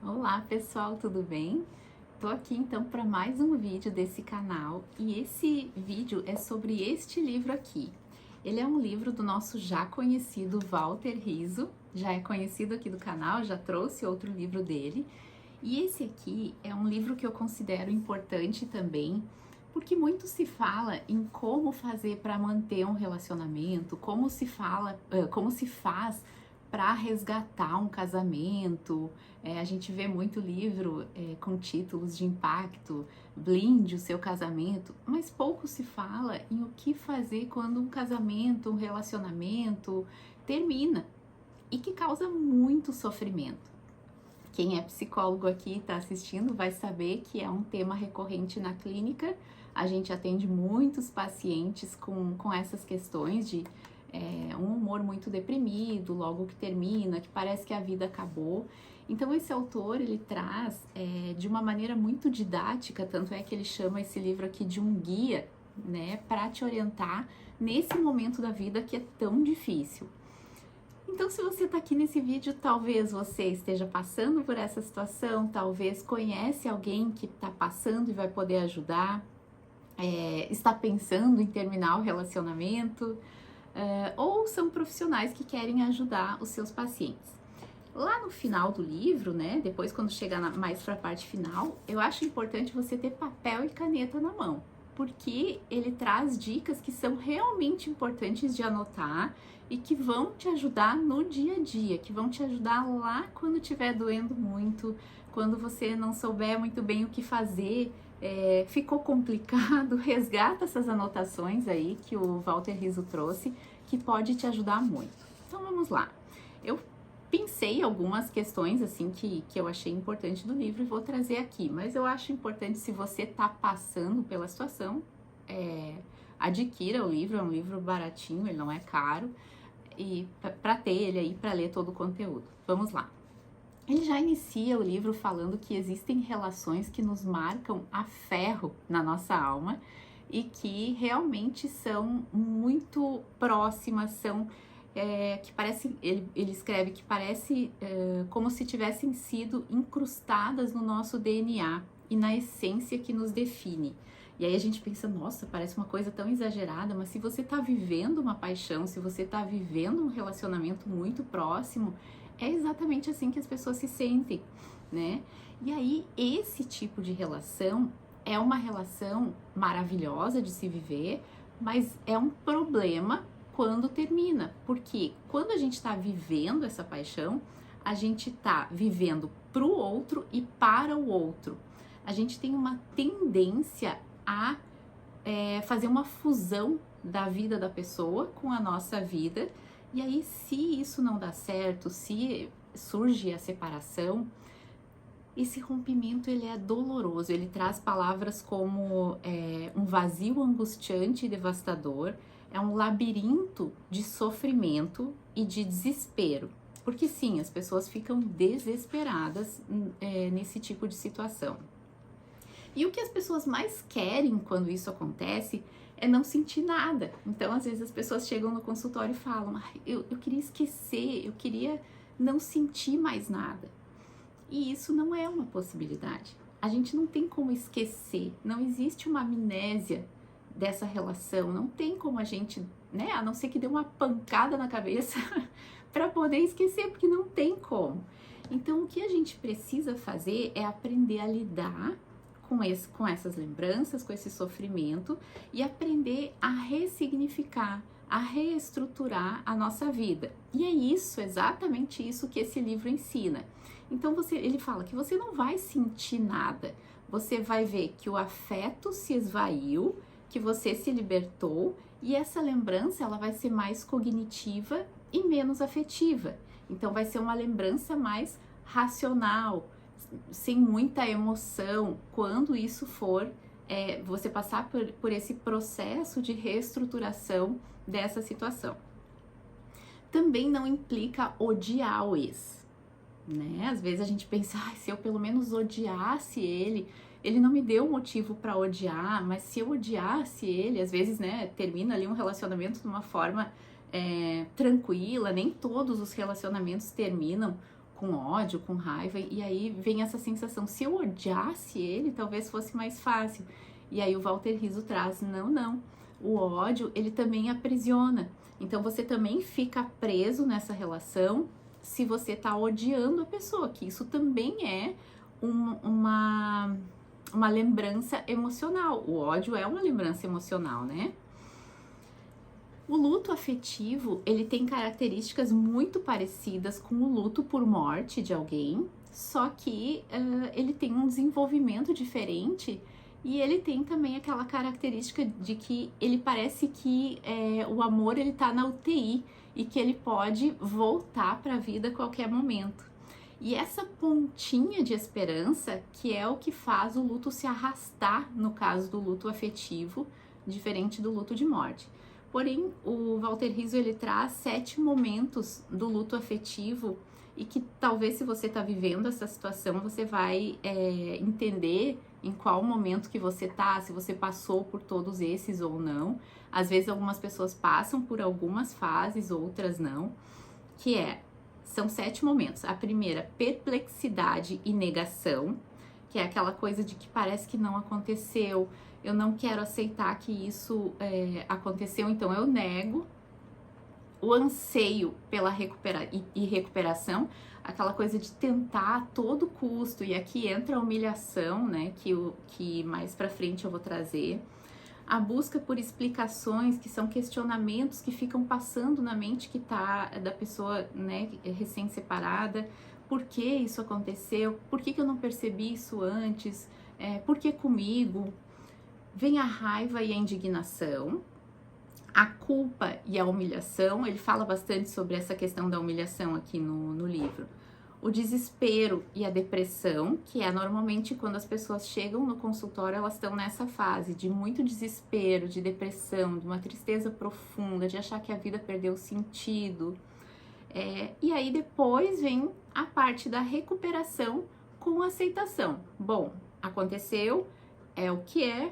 Olá pessoal, tudo bem? Tô aqui então para mais um vídeo desse canal e esse vídeo é sobre este livro aqui. Ele é um livro do nosso já conhecido Walter Rizzo, já é conhecido aqui do canal, já trouxe outro livro dele. E esse aqui é um livro que eu considero importante também, porque muito se fala em como fazer para manter um relacionamento, como se faz para resgatar um casamento. A gente vê muito livro com títulos de impacto, blinde o seu casamento, mas pouco se fala em o que fazer quando um casamento, um relacionamento termina e que causa muito sofrimento. Quem é psicólogo aqui e está assistindo vai saber que é um tema recorrente na clínica. A gente atende muitos pacientes com essas questões de um humor muito deprimido, logo que termina, que parece que a vida acabou. Então esse autor, ele traz de uma maneira muito didática, tanto é que ele chama esse livro aqui de um guia, né, para te orientar nesse momento da vida que é tão difícil. Então, se você está aqui nesse vídeo, talvez você esteja passando por essa situação, talvez conhece alguém que está passando e vai poder ajudar, está pensando em terminar o relacionamento, ou são profissionais que querem ajudar os seus pacientes. Lá no final do livro, né, depois quando chegar mais para a parte final, eu acho importante você ter papel e caneta na mão, porque ele traz dicas que são realmente importantes de anotar e que vão te ajudar no dia a dia, que vão te ajudar lá quando estiver doendo muito, quando você não souber muito bem o que fazer, ficou complicado, resgata essas anotações aí que o Walter Rizzo trouxe, que pode te ajudar muito. Então vamos lá. Eu pensei algumas questões assim que eu achei importante do livro e vou trazer aqui, mas eu acho importante, se você está passando pela situação, adquira o livro, é um livro baratinho, ele não é caro, e para ter ele aí, para ler todo o conteúdo. Vamos lá. Ele já inicia o livro falando que existem relações que nos marcam a ferro na nossa alma e que realmente são muito próximas, são que parece, ele escreve que parece como se tivessem sido incrustadas no nosso DNA e na essência que nos define. E aí a gente pensa, nossa, parece uma coisa tão exagerada, mas se você está vivendo uma paixão, se você está vivendo um relacionamento muito próximo, é exatamente assim que as pessoas se sentem, né? E aí esse tipo de relação é uma relação maravilhosa de se viver, mas é um problema quando termina, porque quando a gente está vivendo essa paixão, a gente está vivendo para o outro e para o outro. A gente tem uma tendência a fazer uma fusão da vida da pessoa com a nossa vida, e aí se isso não dá certo, se surge a separação, esse rompimento ele é doloroso, ele traz palavras como um vazio angustiante e devastador, é um labirinto de sofrimento e de desespero, porque sim, as pessoas ficam desesperadas nesse tipo de situação. E o que as pessoas mais querem quando isso acontece é não sentir nada. Então, às vezes as pessoas chegam no consultório e falam, eu queria esquecer, eu queria não sentir mais nada. E isso não é uma possibilidade. A gente não tem como esquecer, não existe uma amnésia dessa relação, não tem como a gente, né, a não ser que dê uma pancada na cabeça para poder esquecer, porque não tem como. Então, o que a gente precisa fazer é aprender a lidar com essas lembranças, com esse sofrimento e aprender a ressignificar, a reestruturar a nossa vida. E é isso, exatamente isso que esse livro ensina. Então ele fala que você não vai sentir nada, você vai ver que o afeto se esvaiu, que você se libertou, e essa lembrança ela vai ser mais cognitiva e menos afetiva. Então vai ser uma lembrança mais racional, sem muita emoção, quando isso for você passar por esse processo de reestruturação dessa situação. Também não implica odiar o ex, né? Às vezes a gente pensa, se eu pelo menos odiasse ele não me deu motivo para odiar, mas se eu odiasse ele, às vezes, né, termina ali um relacionamento de uma forma tranquila, nem todos os relacionamentos terminam com ódio, com raiva, e aí vem essa sensação, se eu odiasse ele, talvez fosse mais fácil. E aí o Walter Rizzo traz, não, o ódio, ele também aprisiona. Então você também fica preso nessa relação se você tá odiando a pessoa, que isso também é uma lembrança emocional. O ódio é uma lembrança emocional, né? O luto afetivo, ele tem características muito parecidas com o luto por morte de alguém, só que ele tem um desenvolvimento diferente e ele tem também aquela característica de que ele parece que o amor ele tá na UTI e que ele pode voltar para a vida a qualquer momento. E essa pontinha de esperança que é o que faz o luto se arrastar no caso do luto afetivo, diferente do luto de morte. Porém, o Walter Rizzo ele traz 7 momentos do luto afetivo e que talvez se você está vivendo essa situação, você vai entender em qual momento que você tá, se você passou por todos esses ou não. Às vezes algumas pessoas passam por algumas fases, outras não, são 7 momentos. A primeira, perplexidade e negação, que é aquela coisa de que parece que não aconteceu, eu não quero aceitar que isso aconteceu, então eu nego. O anseio pela recuperação, aquela coisa de tentar a todo custo, e aqui entra a humilhação, né, que mais pra frente eu vou trazer. A busca por explicações, que são questionamentos que ficam passando na mente que tá da pessoa, né, recém-separada. Por que isso aconteceu? Por que eu não percebi isso antes? Por que comigo? Vem a raiva e a indignação, a culpa e a humilhação. Ele fala bastante sobre essa questão da humilhação aqui no livro. O desespero e a depressão, que é normalmente quando as pessoas chegam no consultório, elas estão nessa fase de muito desespero, de depressão, de uma tristeza profunda, de achar que a vida perdeu sentido. E aí depois vem a parte da recuperação com aceitação. Bom, aconteceu, é o que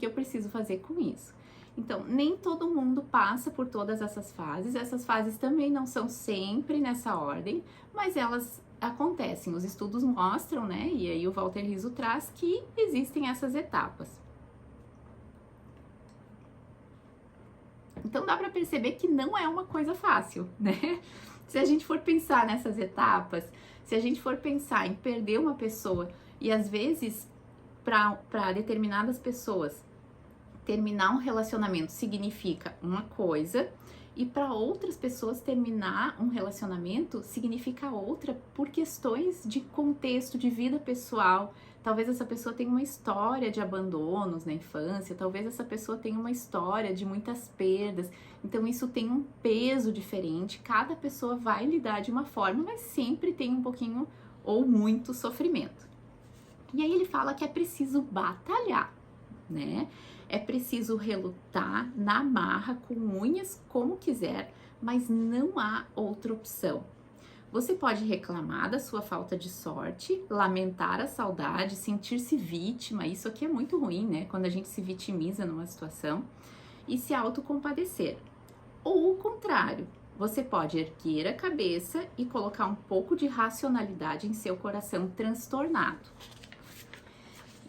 eu preciso fazer com isso? Então, nem todo mundo passa por todas essas fases também não são sempre nessa ordem, mas elas acontecem. Os estudos mostram, né, e aí o Walter Rizzo traz que existem essas etapas. Então dá para perceber que não é uma coisa fácil, né? Se a gente for pensar nessas etapas, se a gente for pensar em perder uma pessoa, e às vezes para determinadas pessoas terminar um relacionamento significa uma coisa, e para outras pessoas terminar um relacionamento significa outra por questões de contexto, de vida pessoal. Talvez essa pessoa tenha uma história de abandonos na infância, talvez essa pessoa tenha uma história de muitas perdas, então isso tem um peso diferente, cada pessoa vai lidar de uma forma, mas sempre tem um pouquinho ou muito sofrimento. E aí ele fala que é preciso batalhar, né? É preciso relutar na marra, com unhas, como quiser, mas não há outra opção. Você pode reclamar da sua falta de sorte, lamentar a saudade, sentir-se vítima, isso aqui é muito ruim, né? Quando a gente se vitimiza numa situação, e se autocompadecer. Ou o contrário, você pode erguer a cabeça e colocar um pouco de racionalidade em seu coração transtornado.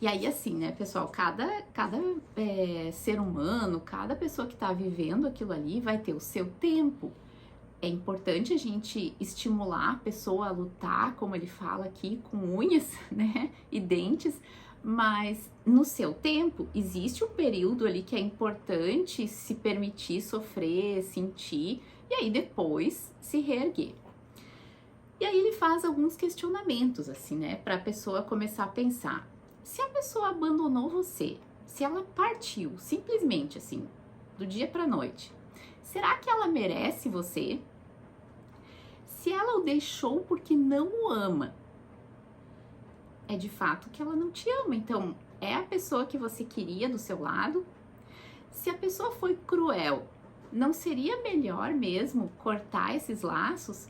E aí, assim, né, pessoal, cada ser humano, cada pessoa que tá vivendo aquilo ali vai ter o seu tempo. É importante a gente estimular a pessoa a lutar, como ele fala aqui, com unhas, né, e dentes, mas no seu tempo existe um período ali que é importante se permitir sofrer, sentir, e aí depois se reerguer. E aí ele faz alguns questionamentos, assim, né, para a pessoa começar a pensar. Se a pessoa abandonou você, se ela partiu simplesmente assim, do dia para a noite, será que ela merece você? Se ela o deixou porque não o ama, é de fato que ela não te ama, então é a pessoa que você queria do seu lado? Se a pessoa foi cruel, não seria melhor mesmo cortar esses laços?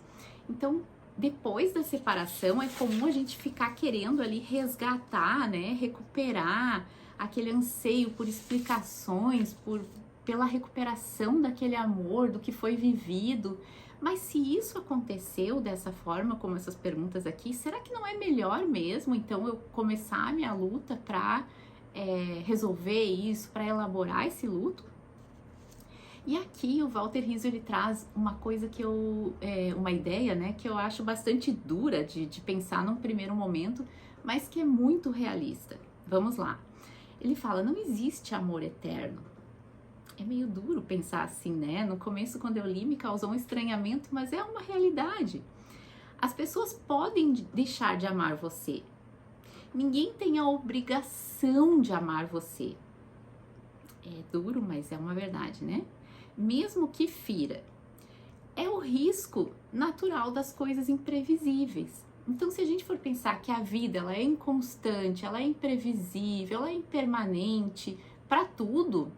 Então, depois da separação, é comum a gente ficar querendo ali resgatar, né, recuperar aquele anseio por explicações, pela recuperação daquele amor, do que foi vivido, Mas se isso aconteceu dessa forma, como essas perguntas aqui, será que não é melhor mesmo, então, eu começar a minha luta para resolver isso, para elaborar esse luto? E aqui o Walter Rizzo, ele traz uma coisa que uma ideia, né, que eu acho bastante dura de pensar num primeiro momento, mas que é muito realista. Vamos lá. Ele fala, não existe amor eterno. É meio duro pensar assim, né? No começo, quando eu li, me causou um estranhamento, mas é uma realidade. As pessoas podem deixar de amar você. Ninguém tem a obrigação de amar você. É duro, mas é uma verdade, né? Mesmo que fira. É o risco natural das coisas imprevisíveis. Então, se a gente for pensar que a vida ela é inconstante, ela é imprevisível, ela é impermanente para tudo,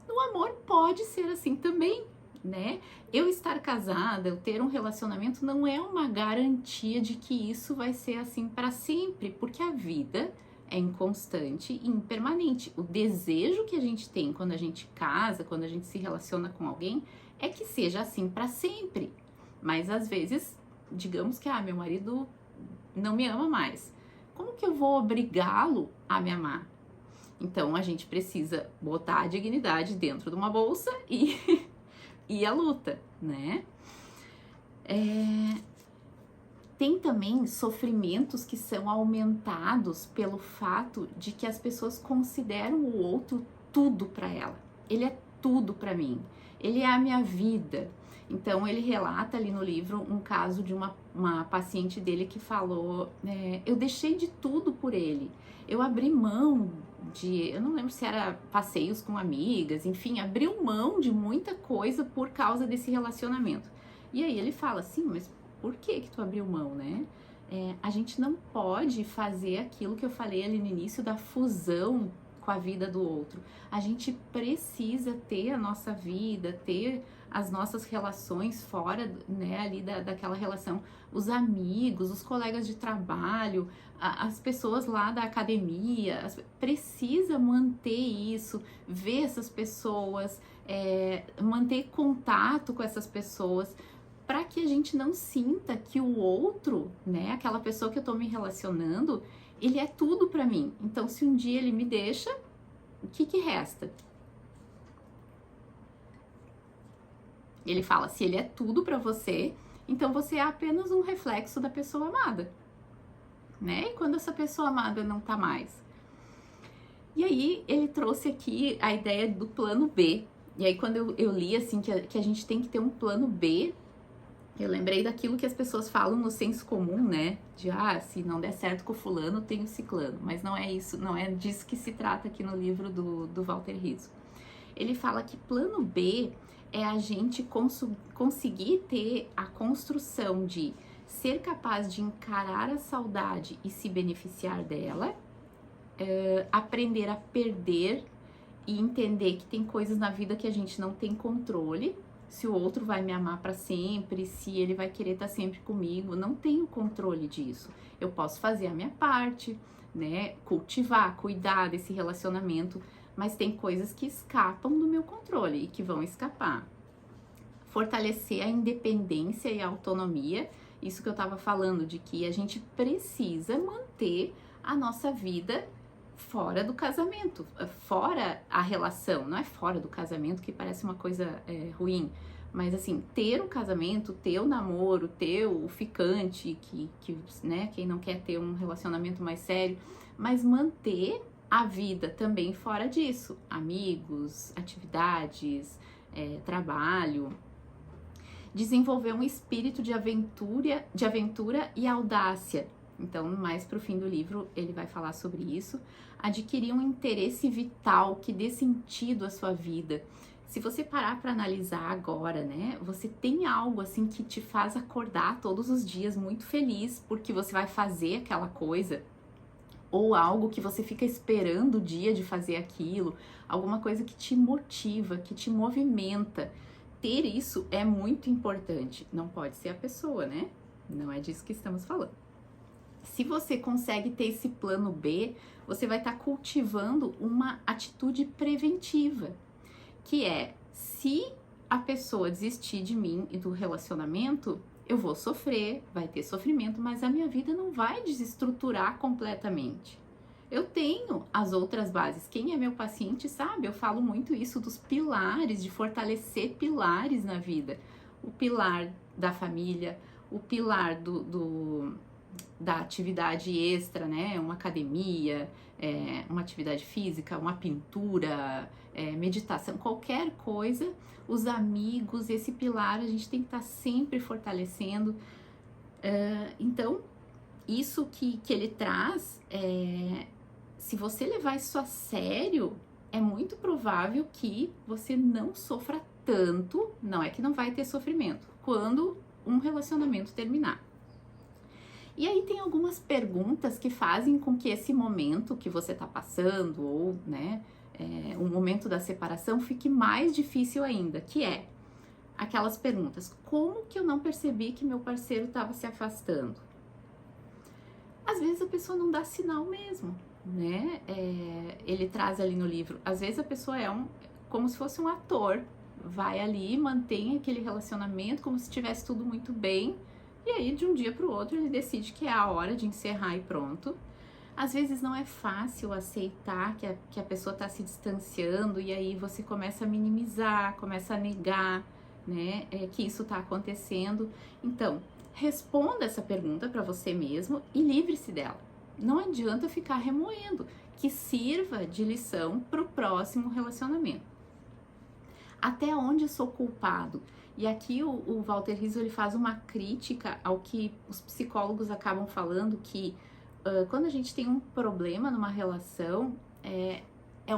o amor pode ser assim também, né? Eu estar casada, eu ter um relacionamento não é uma garantia de que isso vai ser assim para sempre, porque a vida é inconstante e impermanente. O desejo que a gente tem quando a gente casa, quando a gente se relaciona com alguém, é que seja assim para sempre. Mas às vezes, digamos que meu marido não me ama mais. Como que eu vou obrigá-lo a me amar? Então a gente precisa botar a dignidade dentro de uma bolsa e a luta, né? Tem também sofrimentos que são aumentados pelo fato de que as pessoas consideram o outro tudo para ela. Ele é tudo para mim, ele é a minha vida. Então ele relata ali no livro um caso de uma paciente dele que falou, eu deixei de tudo por ele, eu abri mão eu não lembro se era passeios com amigas, enfim, abriu mão de muita coisa por causa desse relacionamento. E aí ele fala assim, mas por que tu abriu mão, né? A gente não pode fazer aquilo que eu falei ali no início da fusão com a vida do outro. A gente precisa ter a nossa vida, ter as nossas relações fora, né, ali daquela relação, os amigos, os colegas de trabalho, as pessoas lá da academia, precisa manter isso, ver essas pessoas, manter contato com essas pessoas, para que a gente não sinta que o outro, né, aquela pessoa que eu tô me relacionando, ele é tudo para mim. Então, se um dia ele me deixa, o que resta? Ele fala, se ele é tudo para você, então você é apenas um reflexo da pessoa amada, né? E quando essa pessoa amada não tá mais? E aí, ele trouxe aqui a ideia do plano B. E aí, quando eu li, assim, que a gente tem que ter um plano B, eu lembrei daquilo que as pessoas falam no senso comum, né? De, se não der certo com o fulano, tem o ciclano. Mas não é isso, não é disso que se trata aqui no livro do Walter Rizzo. Ele fala que plano B é a gente conseguir ter a construção de ser capaz de encarar a saudade e se beneficiar dela, aprender a perder e entender que tem coisas na vida que a gente não tem controle. Se o outro vai me amar para sempre, se ele vai querer estar sempre comigo, não tenho controle disso. Eu posso fazer a minha parte, né? Cultivar, cuidar desse relacionamento, mas tem coisas que escapam do meu controle e que vão escapar. Fortalecer a independência e a autonomia, isso que eu estava falando, de que a gente precisa manter a nossa vida fora do casamento, fora a relação, não é fora do casamento, que parece uma coisa ruim, mas assim, ter o casamento, ter o namoro, ter o ficante, né, quem não quer ter um relacionamento mais sério, mas manter a vida também fora disso, amigos, atividades, trabalho, desenvolver um espírito de aventura e audácia. Então, mais pro fim do livro, ele vai falar sobre isso. Adquirir um interesse vital que dê sentido à sua vida. Se você parar para analisar agora, né, você tem algo assim que te faz acordar todos os dias muito feliz porque você vai fazer aquela coisa, ou algo que você fica esperando o dia de fazer aquilo, alguma coisa que te motiva, que te movimenta. Ter isso é muito importante. Não pode ser a pessoa, né? Não é disso que estamos falando. Se você consegue ter esse plano B, você vai estar cultivando uma atitude preventiva, que é, se a pessoa desistir de mim e do relacionamento, eu vou sofrer, vai ter sofrimento, mas a minha vida não vai desestruturar completamente. Eu tenho as outras bases. Quem é meu paciente sabe, eu falo muito isso dos pilares, de fortalecer pilares na vida. O pilar da família, o pilar da atividade extra, né? Uma academia, uma atividade física, uma pintura, meditação, qualquer coisa. Os amigos, esse pilar a gente tem que estar sempre fortalecendo. Então, isso que ele traz, se você levar isso a sério, é muito provável que você não sofra tanto, não é que não vai ter sofrimento, quando um relacionamento terminar. E aí tem algumas perguntas que fazem com que esse momento que você está passando, ou, né, o momento da separação, fique mais difícil ainda, que é aquelas perguntas: como que eu não percebi que meu parceiro estava se afastando? Às vezes a pessoa não dá sinal mesmo, né? Ele traz ali no livro, às vezes a pessoa como se fosse um ator, vai ali, mantém aquele relacionamento como se estivesse tudo muito bem, e aí de um dia para o outro ele decide que é a hora de encerrar e pronto. Às vezes não é fácil aceitar que a pessoa está se distanciando, e aí você começa a minimizar, começa a negar, né, que isso está acontecendo. Então, responda essa pergunta para você mesmo e livre-se dela. Não adianta ficar remoendo, que sirva de lição para o próximo relacionamento. Até onde eu sou culpado? E aqui o Walter Rizzo ele faz uma crítica ao que os psicólogos acabam falando, que quando a gente tem um problema numa relação, é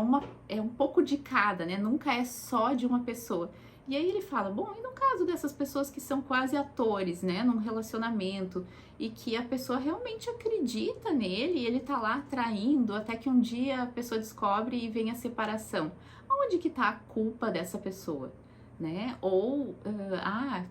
um pouco de cada, né? Nunca é só de uma pessoa. E aí ele fala, bom, e no caso dessas pessoas que são quase atores, né, num relacionamento, e que a pessoa realmente acredita nele, e ele tá lá traindo, até que um dia a pessoa descobre e vem a separação. Onde que tá a culpa dessa pessoa, né? Ou,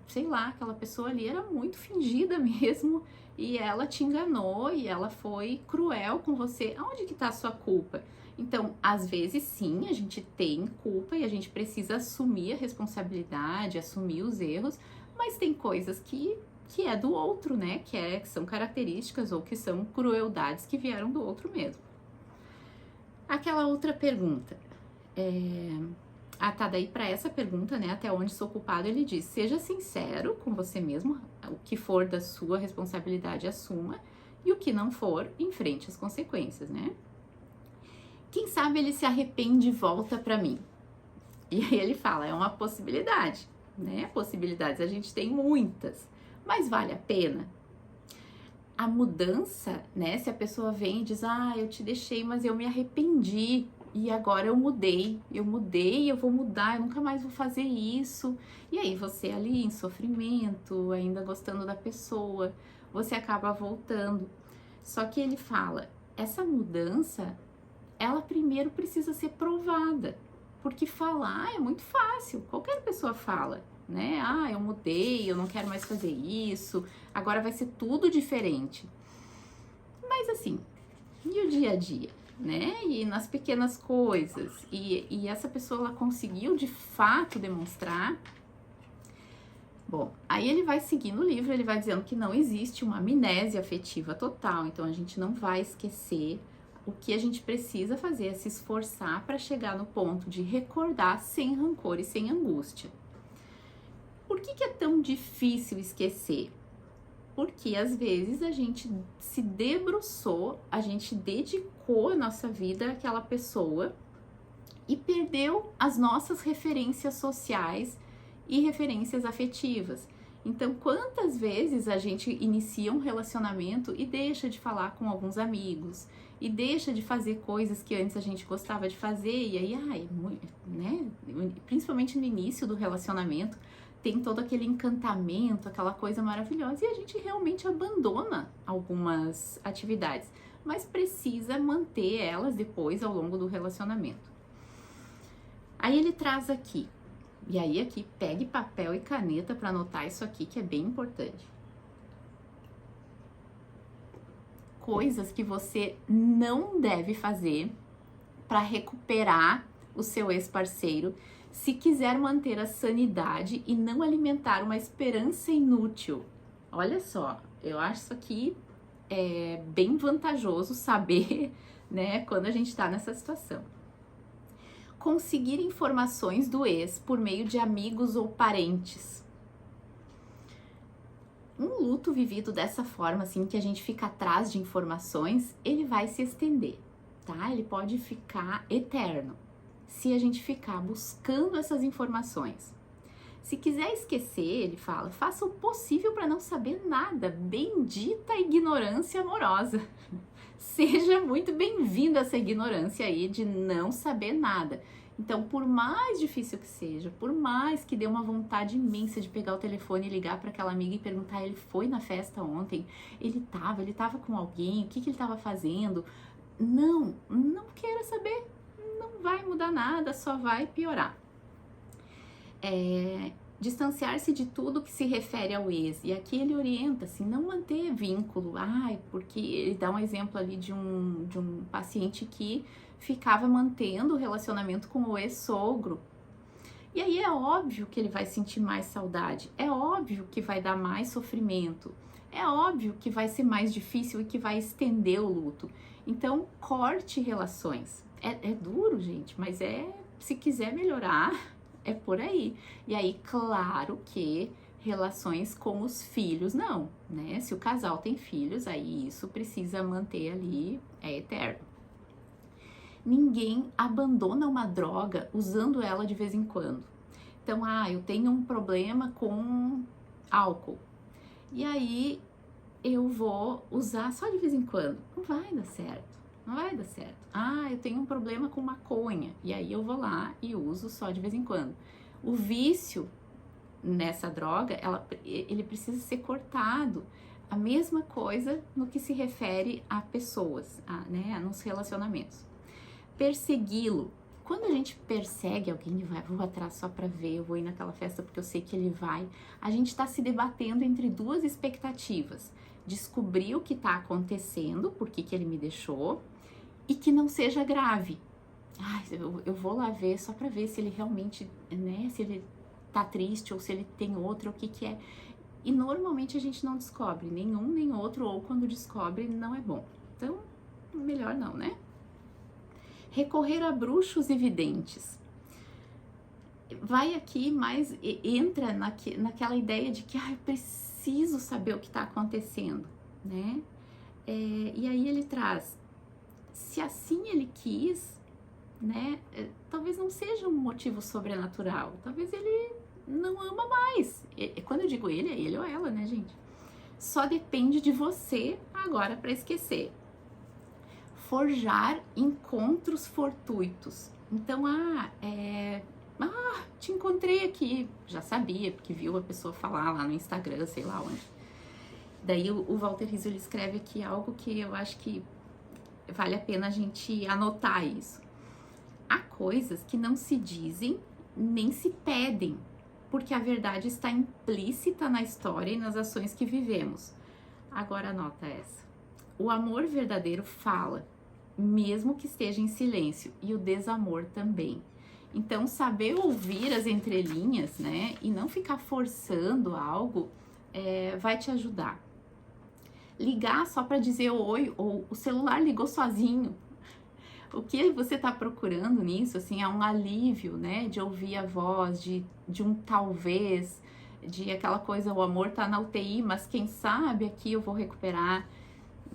sei lá, aquela pessoa ali era muito fingida mesmo, e ela te enganou, e ela foi cruel com você. Aonde que tá a sua culpa? Então, às vezes sim, a gente tem culpa e a gente precisa assumir a responsabilidade, assumir os erros, mas tem coisas que é do outro, né? Que são características ou que são crueldades que vieram do outro mesmo. Aquela outra pergunta. Daí para essa pergunta, né? Até onde sou culpado, ele diz: seja sincero com você mesmo, o que for da sua responsabilidade, assuma, e o que não for, enfrente as consequências, né? Quem sabe ele se arrepende e volta para mim. E aí ele fala, é uma possibilidade, né? Possibilidades a gente tem muitas, mas vale a pena? A mudança, né? Se a pessoa vem e diz, eu te deixei, mas eu me arrependi e agora eu mudei, eu vou mudar, eu nunca mais vou fazer isso. E aí você ali em sofrimento, ainda gostando da pessoa, você acaba voltando. Só que ele fala, essa mudança, ela primeiro precisa ser provada, porque falar é muito fácil, qualquer pessoa fala, né? Eu mudei, eu não quero mais fazer isso, agora vai ser tudo diferente. Mas assim, e o dia a dia, né? E nas pequenas coisas, e essa pessoa, ela conseguiu de fato demonstrar. Bom, aí ele vai seguindo o livro, ele vai dizendo que não existe uma amnésia afetiva total, então a gente não vai esquecer. O que a gente precisa fazer é se esforçar para chegar no ponto de recordar sem rancor e sem angústia. Por que é tão difícil esquecer? Porque às vezes a gente se debruçou, a gente dedicou a nossa vida àquela pessoa e perdeu as nossas referências sociais e referências afetivas. Então, quantas vezes a gente inicia um relacionamento e deixa de falar com alguns amigos, e deixa de fazer coisas que antes a gente gostava de fazer, e aí, né? Principalmente no início do relacionamento, tem todo aquele encantamento, aquela coisa maravilhosa, e a gente realmente abandona algumas atividades, mas precisa manter elas depois ao longo do relacionamento. Aí ele traz aqui, e aí aqui pegue papel e caneta para anotar isso aqui, que é bem importante. Coisas que você não deve fazer para recuperar o seu ex-parceiro Se quiser manter a sanidade e não alimentar uma esperança inútil. Olha só, eu acho isso aqui bem vantajoso saber, né, quando a gente está nessa situação. Conseguir informações do ex por meio de amigos ou parentes. Um luto vivido dessa forma, assim, que a gente fica atrás de informações, ele vai se estender, tá? Ele pode ficar eterno, se a gente ficar buscando essas informações. Se quiser esquecer, ele fala, faça o possível para não saber nada. Bendita ignorância amorosa. Seja muito bem-vinda essa ignorância aí de não saber nada. Então, por mais difícil que seja, por mais que dê uma vontade imensa de pegar o telefone e ligar para aquela amiga e perguntar, ele foi na festa ontem? Ele tava com alguém? O que ele estava fazendo? Não queira saber. Não vai mudar nada, só vai piorar. Distanciar-se de tudo que se refere ao ex. E aqui ele orienta, assim, não manter vínculo. Porque ele dá um exemplo ali de um paciente que ficava mantendo o relacionamento com o ex-sogro. E aí é óbvio que ele vai sentir mais saudade, é óbvio que vai dar mais sofrimento, é óbvio que vai ser mais difícil e que vai estender o luto. Então, corte relações. É duro, gente, mas se quiser melhorar, é por aí. E aí, claro que relações com os filhos, não, né? Se o casal tem filhos, aí isso precisa manter ali, é eterno. Ninguém abandona uma droga usando ela de vez em quando. Então, eu tenho um problema com álcool. E aí, eu vou usar só de vez em quando. Não vai dar certo. Não vai dar certo. Eu tenho um problema com maconha. E aí, eu vou lá e uso só de vez em quando. O vício nessa droga, ele precisa ser cortado. A mesma coisa no que se refere a pessoas, né, nos relacionamentos. Persegui-lo. Quando a gente persegue alguém, vou atrás só para ver, eu vou ir naquela festa porque eu sei que ele vai, a gente está se debatendo entre duas expectativas. Descobrir o que está acontecendo, por que ele me deixou, e que não seja grave. Eu vou lá ver só para ver se ele realmente, né, se ele tá triste ou se ele tem outro, o que é. E normalmente a gente não descobre nenhum nem outro, ou quando descobre não é bom. Então, melhor não, né? Recorrer a bruxos e videntes. Vai aqui, mas entra naquela ideia de que eu preciso saber o que está acontecendo, né? E aí ele traz, se assim ele quis, né? Talvez não seja um motivo sobrenatural, talvez ele não ama mais. Quando eu digo ele, é ele ou ela, né, gente? Só depende de você agora para esquecer. Forjar encontros fortuitos. Então, te encontrei aqui, já sabia, porque viu a pessoa falar lá no Instagram, sei lá onde. Daí o Walter Rizzo, ele escreve aqui algo que eu acho que vale a pena a gente anotar isso. Há coisas que não se dizem nem se pedem, porque a verdade está implícita na história e nas ações que vivemos. Agora anota essa. O amor verdadeiro fala, mesmo que esteja em silêncio, e o desamor também. Então, saber ouvir as entrelinhas, né, e não ficar forçando algo, vai te ajudar. Ligar só para dizer oi, ou o celular ligou sozinho. O que você está procurando nisso, assim, é um alívio, né, de ouvir a voz, de um talvez, de aquela coisa, o amor tá na UTI, mas quem sabe aqui eu vou recuperar.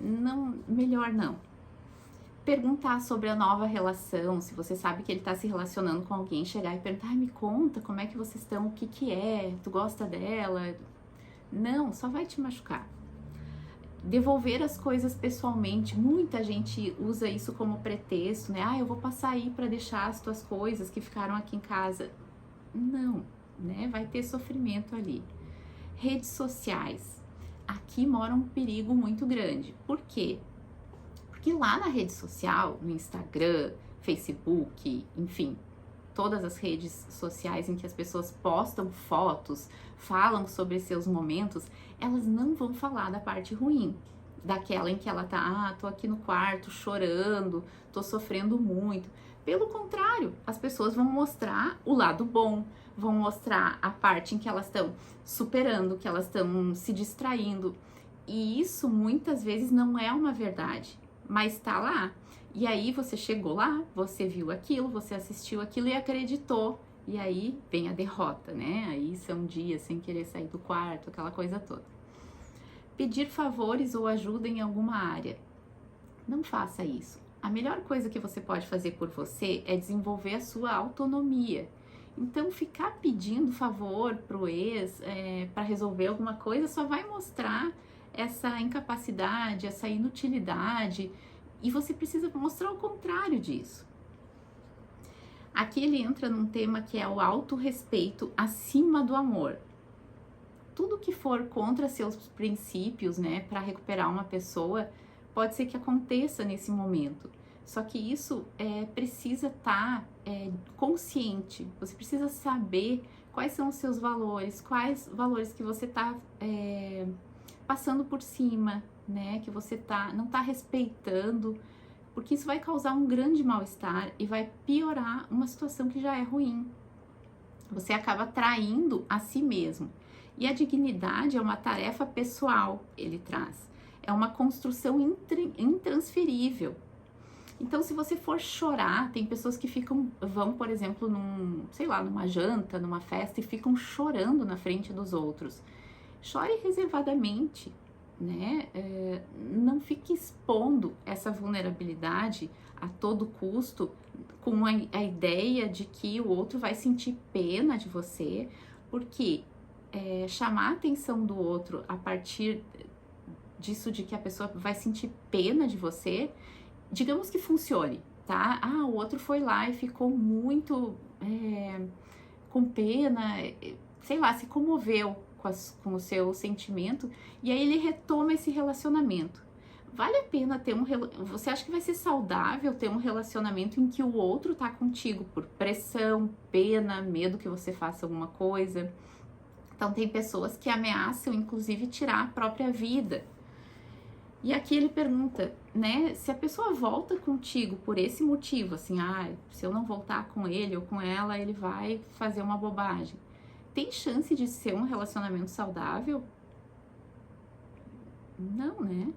Não, melhor não. Perguntar sobre a nova relação, se você sabe que ele tá se relacionando com alguém, chegar e perguntar, me conta como é que vocês estão, o que é, tu gosta dela? Não, só vai te machucar. Devolver as coisas pessoalmente, muita gente usa isso como pretexto, né? Eu vou passar aí para deixar as tuas coisas que ficaram aqui em casa. Não, né? Vai ter sofrimento ali. Redes sociais. Aqui mora um perigo muito grande. Por quê? Porque lá na rede social, no Instagram, Facebook, enfim, todas as redes sociais em que as pessoas postam fotos, falam sobre seus momentos, elas não vão falar da parte ruim, daquela em que ela tá, tô aqui no quarto chorando, tô sofrendo muito. Pelo contrário, as pessoas vão mostrar o lado bom, vão mostrar a parte em que elas estão superando, que elas estão se distraindo. E isso muitas vezes não é uma verdade, mas tá lá. E aí você chegou lá, você viu aquilo, você assistiu aquilo e acreditou. E aí vem a derrota, né? Aí são dias sem querer sair do quarto, aquela coisa toda. Pedir favores ou ajuda em alguma área. Não faça isso. A melhor coisa que você pode fazer por você é desenvolver a sua autonomia. Então, ficar pedindo favor pro ex para resolver alguma coisa só vai mostrar essa incapacidade, essa inutilidade, e você precisa mostrar o contrário disso. Aqui ele entra num tema que é o autorrespeito acima do amor. Tudo que for contra seus princípios, né, para recuperar uma pessoa, pode ser que aconteça nesse momento. Só que isso precisa estar consciente. Você precisa saber quais são os seus valores, quais valores que você está passando por cima, né? Que você não está respeitando, porque isso vai causar um grande mal-estar e vai piorar uma situação que já é ruim. Você acaba traindo a si mesmo. E a dignidade é uma tarefa pessoal, ele traz. É uma construção intransferível. Então, se você for chorar, tem pessoas que vão, por exemplo, numa janta, numa festa e ficam chorando na frente dos outros. Chore reservadamente, né? Não fique expondo essa vulnerabilidade a todo custo com a ideia de que o outro vai sentir pena de você, porque chamar a atenção do outro a partir disso de que a pessoa vai sentir pena de você, digamos que funcione, tá? O outro foi lá e ficou muito com pena, sei lá, se comoveu com o seu sentimento, e aí ele retoma esse relacionamento. Vale a pena ter você acha que vai ser saudável ter um relacionamento em que o outro tá contigo por pressão, pena, medo que você faça alguma coisa? Então tem pessoas que ameaçam, inclusive, tirar a própria vida. E aqui ele pergunta, né, se a pessoa volta contigo por esse motivo, assim, se eu não voltar com ele ou com ela, ele vai fazer uma bobagem. Tem chance de ser um relacionamento saudável? Não, né?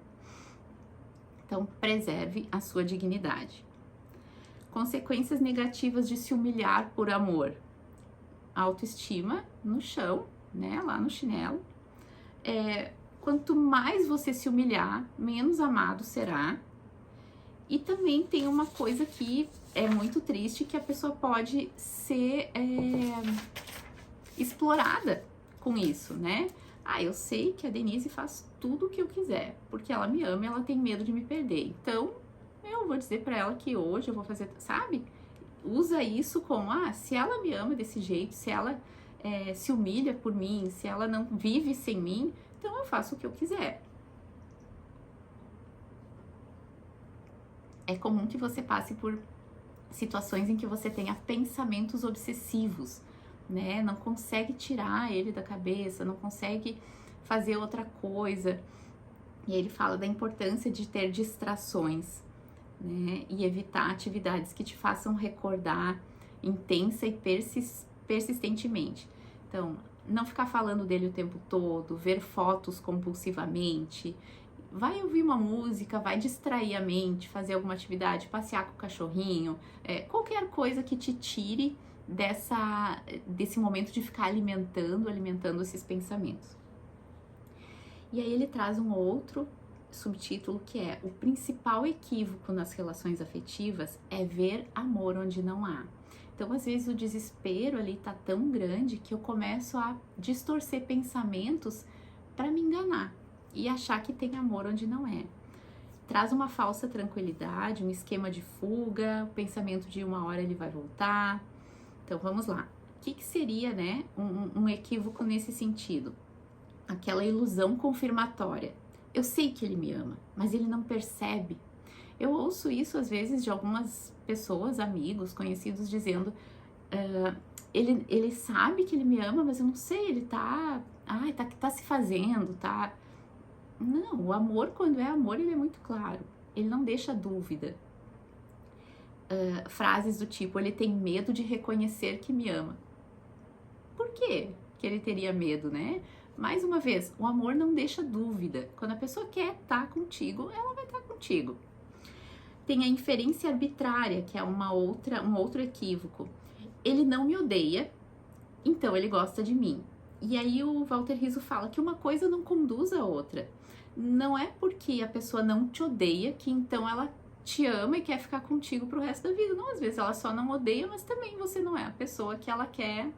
Então, preserve a sua dignidade. Consequências negativas de se humilhar por amor. Autoestima no chão, né, lá no chinelo. Quanto mais você se humilhar, menos amado será. E também tem uma coisa que é muito triste, que a pessoa pode ser explorada com isso, né? Eu sei que a Denise faz tudo o que eu quiser, porque ela me ama e ela tem medo de me perder. Então, eu vou dizer pra ela que hoje eu vou fazer, sabe? Usa isso como, se ela me ama desse jeito, se ela se humilha por mim, se ela não vive sem mim, então eu faço o que eu quiser. É comum que você passe por situações em que você tenha pensamentos obsessivos, né? Não consegue tirar ele da cabeça, não consegue fazer outra coisa. E ele fala da importância de ter distrações, né? E evitar atividades que te façam recordar intensa e persistentemente. Então, não ficar falando dele o tempo todo, ver fotos compulsivamente, vai ouvir uma música, vai distrair a mente, fazer alguma atividade, passear com o cachorrinho, qualquer coisa que te tire desse momento de ficar alimentando esses pensamentos. E aí ele traz um outro subtítulo que é: o principal equívoco nas relações afetivas é ver amor onde não há. Então, às vezes, o desespero ali tá tão grande que eu começo a distorcer pensamentos para me enganar e achar que tem amor onde não é. Traz uma falsa tranquilidade, um esquema de fuga, o pensamento de uma hora ele vai voltar. Então, vamos lá. O que seria, né, um equívoco nesse sentido? Aquela ilusão confirmatória. Eu sei que ele me ama, mas ele não percebe. Eu ouço isso às vezes de algumas pessoas, amigos, conhecidos, dizendo ele sabe que ele me ama, mas eu não sei, ele tá se fazendo, tá? Não, o amor, quando é amor, ele é muito claro, ele não deixa dúvida. frases do tipo, ele tem medo de reconhecer que me ama. Por quê que ele teria medo, né? Mais uma vez, o amor não deixa dúvida. Quando a pessoa quer estar contigo, ela vai estar contigo. Tem a inferência arbitrária, que é um outro equívoco. Ele não me odeia, então ele gosta de mim. E aí o Walter Rizzo fala que uma coisa não conduz a outra. Não é porque a pessoa não te odeia que então ela te ama e quer ficar contigo pro resto da vida. Não, às vezes ela só não odeia, mas também você não é a pessoa que ela quer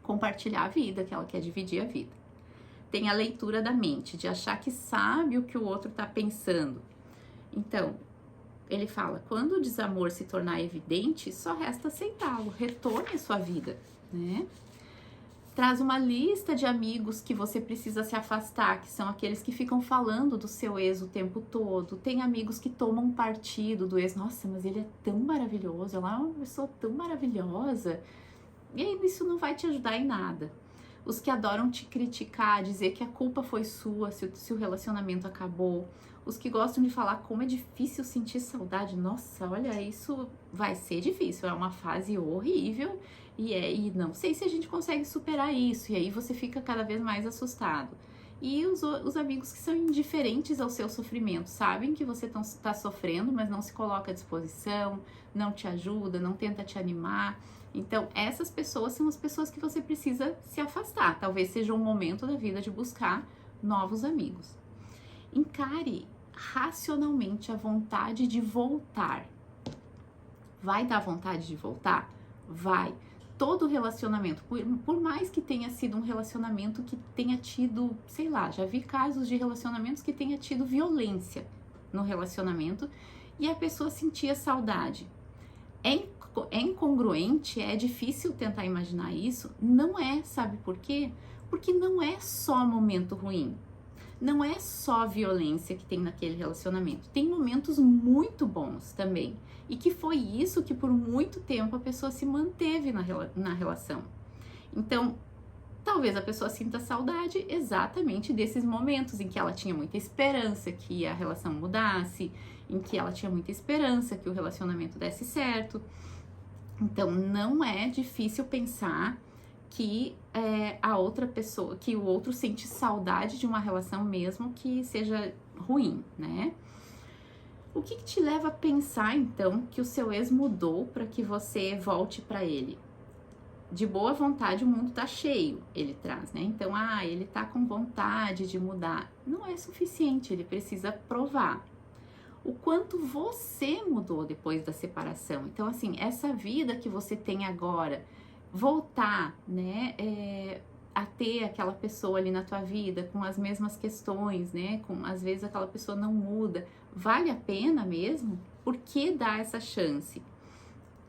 compartilhar a vida, que ela quer dividir a vida. Tem a leitura da mente, de achar que sabe o que o outro tá pensando. Então, ele fala, quando o desamor se tornar evidente, só resta aceitá-lo, retorne à sua vida, né? Traz uma lista de amigos que você precisa se afastar, que são aqueles que ficam falando do seu ex o tempo todo. Tem amigos que tomam partido do ex. Nossa, mas ele é tão maravilhoso, ela é uma pessoa tão maravilhosa. E aí isso não vai te ajudar em nada. Os que adoram te criticar, dizer que a culpa foi sua se o relacionamento acabou. Os que gostam de falar como é difícil sentir saudade. Nossa, olha, isso vai ser difícil, é uma fase horrível e não sei se a gente consegue superar isso. E aí você fica cada vez mais assustado. E os amigos que são indiferentes ao seu sofrimento, sabem que você está sofrendo, mas não se coloca à disposição, não te ajuda, não tenta te animar. Então, essas pessoas são as pessoas que você precisa se afastar. Talvez seja um momento da vida de buscar novos amigos. Encare racionalmente a vontade de voltar. Vai dar vontade de voltar? Vai. Todo relacionamento, por mais que tenha sido um relacionamento que tenha tido, sei lá, já vi casos de relacionamentos que tenha tido violência no relacionamento e a pessoa sentia saudade. É incongruente, é difícil tentar imaginar isso. Não é, sabe por quê? Porque não é só momento ruim. Não é só violência que tem naquele relacionamento. Tem momentos muito bons também. E que foi isso que por muito tempo a pessoa se manteve na relação. Então, talvez a pessoa sinta saudade exatamente desses momentos em que ela tinha muita esperança que a relação mudasse, em que ela tinha muita esperança que o relacionamento desse certo. Então, não é difícil pensar que a outra pessoa, que o outro sente saudade de uma relação mesmo que seja ruim, né? O que te leva a pensar, então, que o seu ex mudou para que você volte para ele? De boa vontade o mundo tá cheio, ele traz, né? Então, ele tá com vontade de mudar. Não é suficiente, ele precisa provar o quanto você mudou depois da separação. Então, assim, essa vida que você tem agora, voltar, né, a ter aquela pessoa ali na tua vida com as mesmas questões, né, às vezes aquela pessoa não muda, vale a pena mesmo? Por que dar essa chance?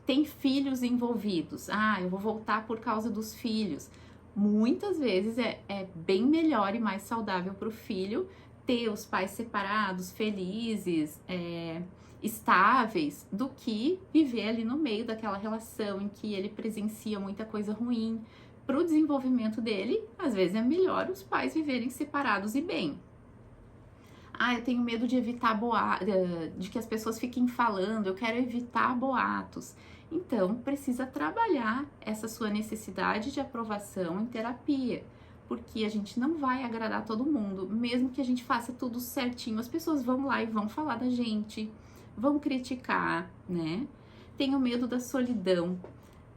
Tem filhos envolvidos, eu vou voltar por causa dos filhos. Muitas vezes é bem melhor e mais saudável para o filho ter os pais separados, felizes, estáveis, do que viver ali no meio daquela relação em que ele presencia muita coisa ruim. Para o desenvolvimento dele, às vezes é melhor os pais viverem separados e bem. Eu tenho medo de evitar de que as pessoas fiquem falando, eu quero evitar boatos. Então, precisa trabalhar essa sua necessidade de aprovação em terapia, porque a gente não vai agradar todo mundo, mesmo que a gente faça tudo certinho, as pessoas vão lá e vão falar da gente, vão criticar, né? Tenho medo da solidão.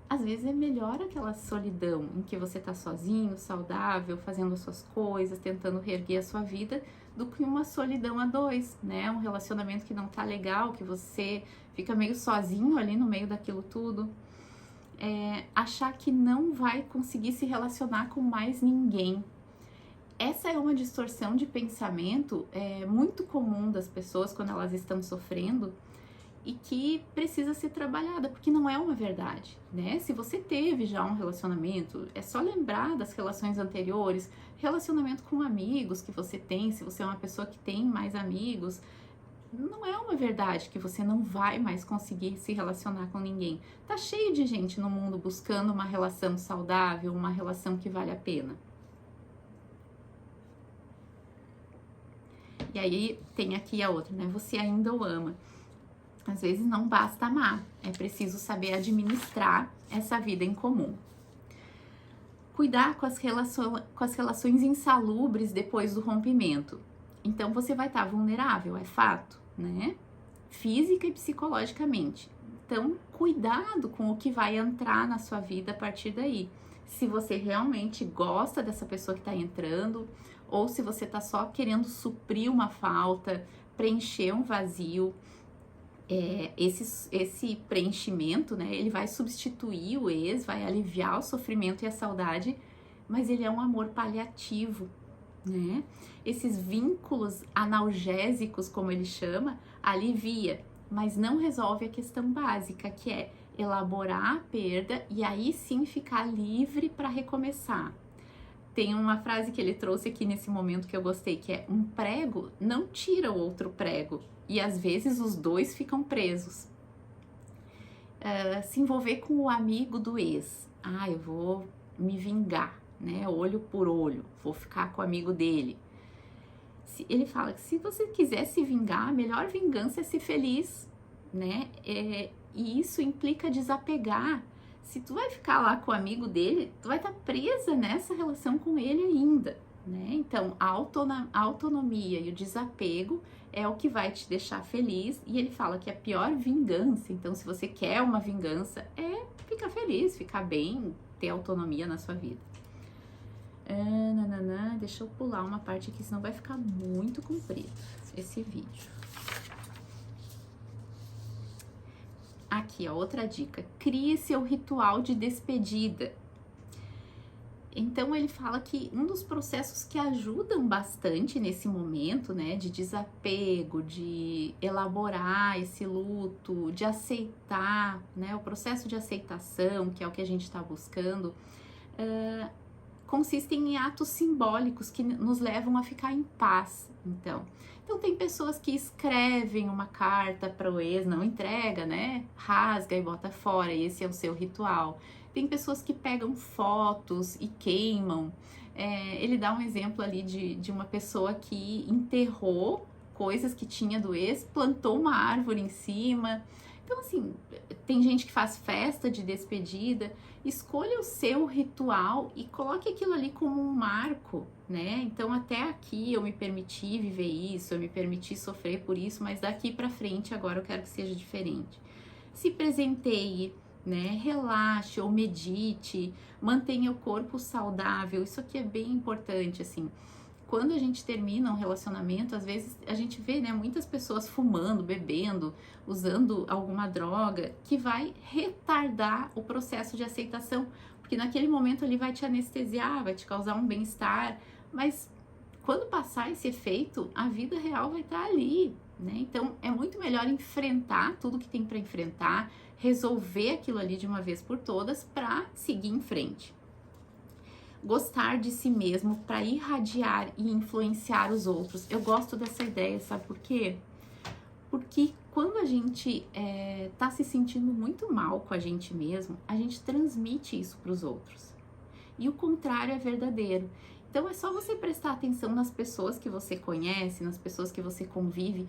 Às vezes é melhor aquela solidão em que você tá sozinho, saudável, fazendo as suas coisas, tentando reerguer a sua vida, do que uma solidão a dois, né? Um relacionamento que não tá legal, que você fica meio sozinho ali no meio daquilo tudo. Achar que não vai conseguir se relacionar com mais ninguém. Essa é uma distorção de pensamento muito comum das pessoas quando elas estão sofrendo e que precisa ser trabalhada, porque não é uma verdade, né? Se você teve já um relacionamento, é só lembrar das relações anteriores, relacionamento com amigos que você tem, se você é uma pessoa que tem mais amigos, não é uma verdade que você não vai mais conseguir se relacionar com ninguém. Tá cheio de gente no mundo buscando uma relação saudável, uma relação que vale a pena. E aí tem aqui a outra, né? Você ainda o ama. Às vezes não basta amar, é preciso saber administrar essa vida em comum. Cuidar com as relações insalubres depois do rompimento. Então você vai estar vulnerável, é fato, né? Física e psicologicamente. Então, cuidado com o que vai entrar na sua vida a partir daí. Se você realmente gosta dessa pessoa que está entrando, ou se você está só querendo suprir uma falta, preencher um vazio. Esse preenchimento, né, ele vai substituir o ex, vai aliviar o sofrimento e a saudade, mas ele é um amor paliativo, né? Esses vínculos analgésicos, como ele chama, alivia, mas não resolve a questão básica, que é elaborar a perda e aí sim ficar livre para recomeçar. Tem uma frase que ele trouxe aqui nesse momento que eu gostei, que é: um prego não tira o outro prego, e às vezes os dois ficam presos. Se envolver com o amigo do ex. Eu vou me vingar, né? Olho por olho, vou ficar com o amigo dele. Ele fala que se você quiser se vingar, a melhor vingança é ser feliz, né? E isso implica desapegar. Se tu vai ficar lá com o amigo dele, tu vai estar presa nessa relação com ele ainda, né? Então, a autonomia e o desapego é o que vai te deixar feliz. E ele fala que a pior vingança, então se você quer uma vingança, é ficar feliz, ficar bem, ter autonomia na sua vida. Deixa eu pular uma parte aqui, senão vai ficar muito comprido esse vídeo. Aqui, ó, outra dica. Crie seu ritual de despedida. Então, ele fala que um dos processos que ajudam bastante nesse momento, né, de desapego, de elaborar esse luto, de aceitar, né, o processo de aceitação, que é o que a gente está buscando, consistem em atos simbólicos que nos levam a ficar em paz. Então tem pessoas que escrevem uma carta para o ex, não entrega, né? Rasga e bota fora, e esse é o seu ritual. Tem pessoas que pegam fotos e queimam. Ele dá um exemplo ali de uma pessoa que enterrou coisas que tinha do ex, plantou uma árvore em cima. Então, assim, tem gente que faz festa de despedida. Escolha o seu ritual e coloque aquilo ali como um marco, né? Então, até aqui eu me permiti viver isso, eu me permiti sofrer por isso, mas daqui pra frente agora eu quero que seja diferente. Se presenteie, né? Relaxe ou medite, mantenha o corpo saudável. Isso aqui é bem importante, assim. Quando a gente termina um relacionamento, às vezes a gente vê, né, muitas pessoas fumando, bebendo, usando alguma droga que vai retardar o processo de aceitação, porque naquele momento ele vai te anestesiar, vai te causar um bem-estar, mas quando passar esse efeito, a vida real vai estar ali, né? Então é muito melhor enfrentar tudo que tem para enfrentar, resolver aquilo ali de uma vez por todas para seguir em frente. Gostar de si mesmo para irradiar e influenciar os outros. Eu gosto dessa ideia, sabe por quê? Porque quando a gente tá se sentindo muito mal com a gente mesmo, a gente transmite isso para os outros. E o contrário é verdadeiro. Então é só você prestar atenção nas pessoas que você conhece, nas pessoas que você convive.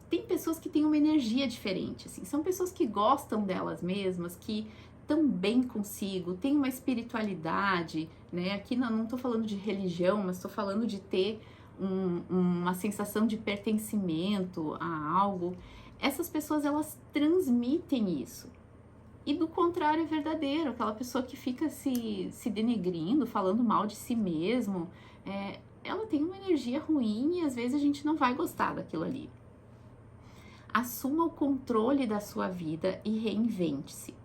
Tem pessoas que têm uma energia diferente, assim, são pessoas que gostam delas mesmas, que estão bem consigo, tem uma espiritualidade, né? Aqui não tô falando de religião, mas tô falando de ter uma sensação de pertencimento a algo. Essas pessoas, elas transmitem isso. E do contrário é verdadeiro, aquela pessoa que fica se denegrindo, falando mal de si mesmo, ela tem uma energia ruim e às vezes a gente não vai gostar daquilo ali. Assuma o controle da sua vida e reinvente-se.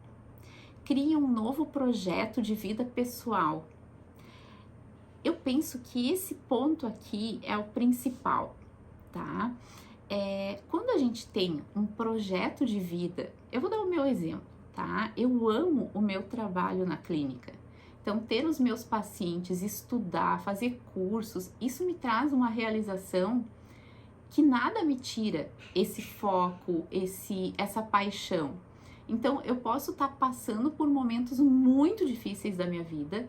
Crie um novo projeto de vida pessoal. Eu penso que esse ponto aqui é o principal, tá? Quando a gente tem um projeto de vida, eu vou dar o meu exemplo, tá? Eu amo o meu trabalho na clínica. Então, ter os meus pacientes, estudar, fazer cursos, isso me traz uma realização que nada me tira esse foco, essa paixão. Então, eu posso estar passando por momentos muito difíceis da minha vida,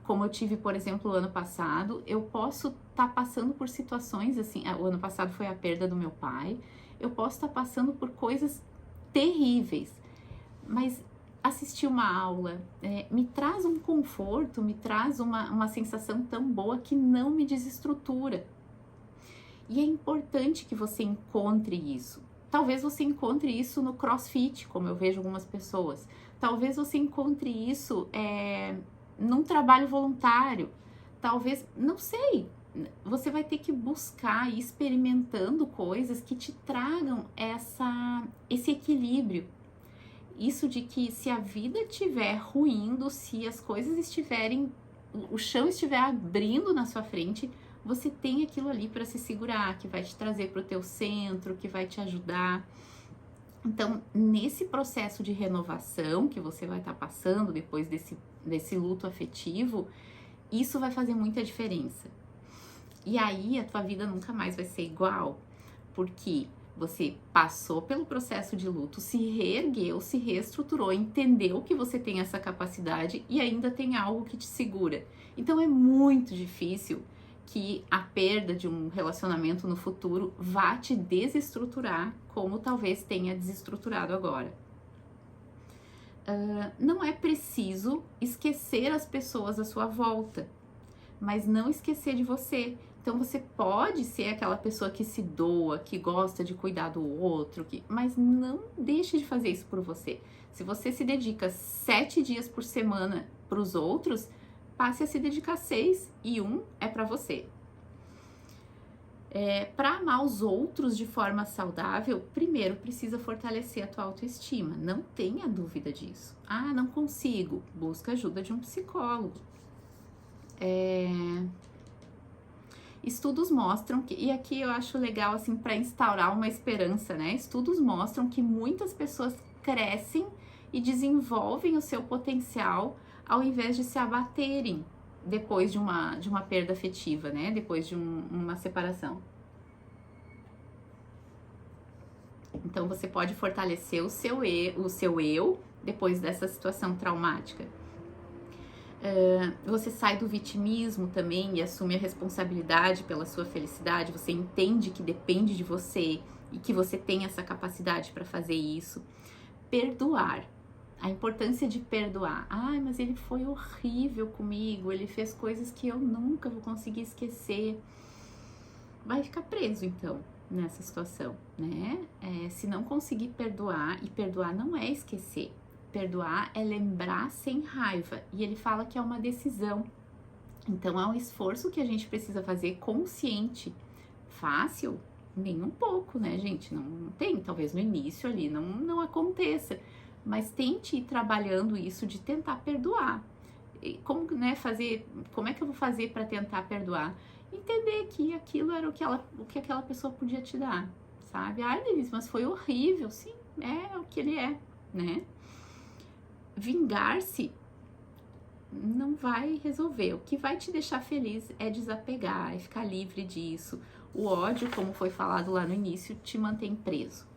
como eu tive, por exemplo, o ano passado. Eu posso estar passando por situações assim, o ano passado foi a perda do meu pai, eu posso estar passando por coisas terríveis, mas assistir uma aula me traz um conforto, me traz uma sensação tão boa que não me desestrutura. E é importante que você encontre isso. Talvez você encontre isso no CrossFit, como eu vejo algumas pessoas. Talvez você encontre isso num trabalho voluntário. Talvez, não sei, você vai ter que buscar ir experimentando coisas que te tragam esse equilíbrio. Isso de que se a vida estiver ruindo, se as coisas estiverem, o chão estiver abrindo na sua frente, você tem aquilo ali para se segurar, que vai te trazer para o teu centro, que vai te ajudar. Então, nesse processo de renovação que você vai estar passando depois desse luto afetivo, isso vai fazer muita diferença. E aí a tua vida nunca mais vai ser igual, porque você passou pelo processo de luto, se reergueu, se reestruturou, entendeu que você tem essa capacidade e ainda tem algo que te segura. Então é muito difícil que a perda de um relacionamento no futuro vá te desestruturar como talvez tenha desestruturado agora. Não é preciso esquecer as pessoas à sua volta, mas não esquecer de você. Então você pode ser aquela pessoa que se doa, que gosta de cuidar do outro, mas não deixe de fazer isso por você. Se você se dedica 7 dias por semana para os outros, passe a se dedicar 6 e 1 é para você. Para amar os outros de forma saudável, primeiro precisa fortalecer a tua autoestima. Não tenha dúvida disso. Ah, não consigo. Busca ajuda de um psicólogo. Estudos mostram que, e aqui eu acho legal assim para instaurar uma esperança, né? Estudos mostram que muitas pessoas crescem e desenvolvem o seu potencial ao invés de se abaterem depois de uma perda afetiva, né? Depois de uma separação. Então você pode fortalecer o seu eu depois dessa situação traumática. Você sai do vitimismo também e assume a responsabilidade pela sua felicidade. Você entende que depende de você e que você tem essa capacidade para fazer isso. Perdoar. A importância de perdoar. Ai, mas ele foi horrível comigo, ele fez coisas que eu nunca vou conseguir esquecer. Vai ficar preso, então, nessa situação, né? Se não conseguir perdoar, e perdoar não é esquecer. Perdoar é lembrar sem raiva. E ele fala que é uma decisão. Então, é um esforço que a gente precisa fazer consciente. Fácil? Nem um pouco, né, gente? Não tem. Talvez no início ali não aconteça. Mas tente ir trabalhando isso de tentar perdoar. Como, né, como é que eu vou fazer para tentar perdoar? Entender que aquilo era o que aquela pessoa podia te dar, sabe? Ai, Denise, mas foi horrível. Sim, é o que ele é, né? Vingar-se não vai resolver. O que vai te deixar feliz é desapegar, é ficar livre disso. O ódio, como foi falado lá no início, te mantém preso.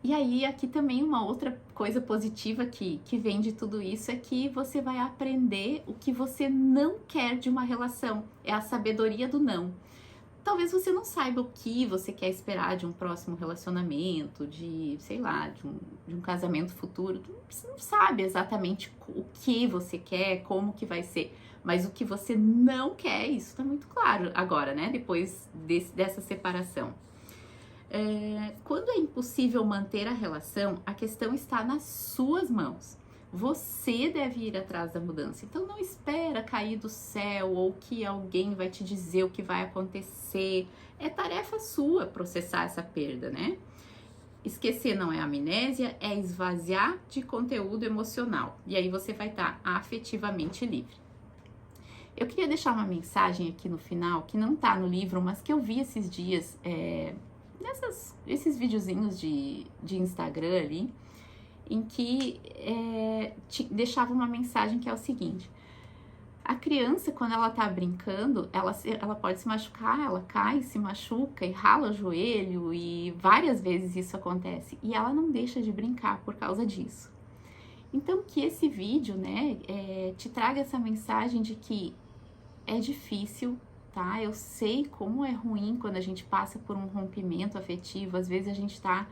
E aí, aqui também uma outra coisa positiva que vem de tudo isso é que você vai aprender o que você não quer de uma relação. É a sabedoria do não. Talvez você não saiba o que você quer esperar de um próximo relacionamento, sei lá, de um casamento futuro. Você não sabe exatamente o que você quer, como que vai ser. Mas o que você não quer, isso tá muito claro agora, né? Depois dessa separação. Quando é impossível manter a relação, a questão está nas suas mãos. Você deve ir atrás da mudança. Então não espera cair do céu ou que alguém vai te dizer o que vai acontecer. É tarefa sua processar essa perda, né? Esquecer não é amnésia, é esvaziar de conteúdo emocional. E aí você vai estar afetivamente livre. Eu queria deixar uma mensagem aqui no final, que não tá no livro, mas que eu vi esses dias, esses videozinhos de Instagram ali, em que deixava uma mensagem que é o seguinte: a criança, quando ela tá brincando, ela pode se machucar, ela cai, se machuca e rala o joelho, e várias vezes isso acontece, e ela não deixa de brincar por causa disso. Então que esse vídeo, né, te traga essa mensagem de que é difícil, tá? Eu sei como é ruim quando a gente passa por um rompimento afetivo, às vezes a gente tá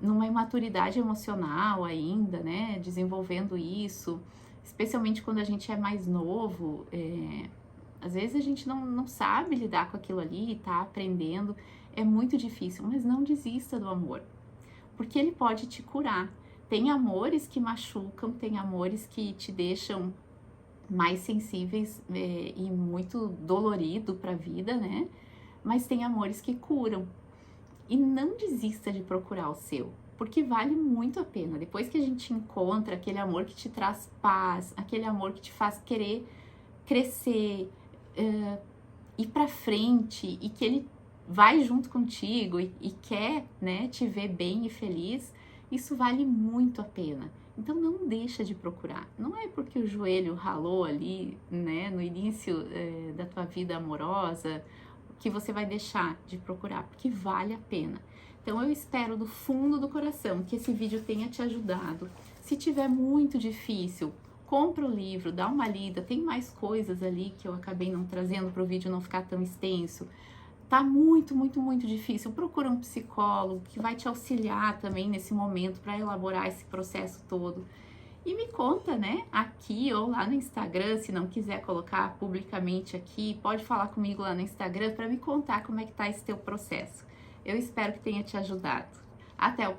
numa imaturidade emocional ainda, né? Desenvolvendo isso, especialmente quando a gente é mais novo, às vezes a gente não sabe lidar com aquilo ali, tá aprendendo, é muito difícil, mas não desista do amor, porque ele pode te curar. Tem amores que machucam, tem amores que te deixam mais sensíveis e muito dolorido para a vida, né? Mas tem amores que curam. E não desista de procurar o seu, porque vale muito a pena. Depois que a gente encontra aquele amor que te traz paz, aquele amor que te faz querer crescer, ir para frente, e que ele vai junto contigo e quer, né, te ver bem e feliz, isso vale muito a pena. Então não deixa de procurar. Não é porque o joelho ralou ali, né, no início da tua vida amorosa, que você vai deixar de procurar, porque vale a pena. Então eu espero do fundo do coração que esse vídeo tenha te ajudado. Se tiver muito difícil, compra o livro, dá uma lida, tem mais coisas ali que eu acabei não trazendo para o vídeo não ficar tão extenso. Tá muito, muito, muito difícil. Procura um psicólogo que vai te auxiliar também nesse momento para elaborar esse processo todo. E me conta, né, aqui ou lá no Instagram, se não quiser colocar publicamente aqui, pode falar comigo lá no Instagram para me contar como é que tá esse teu processo. Eu espero que tenha te ajudado. Até o próximo.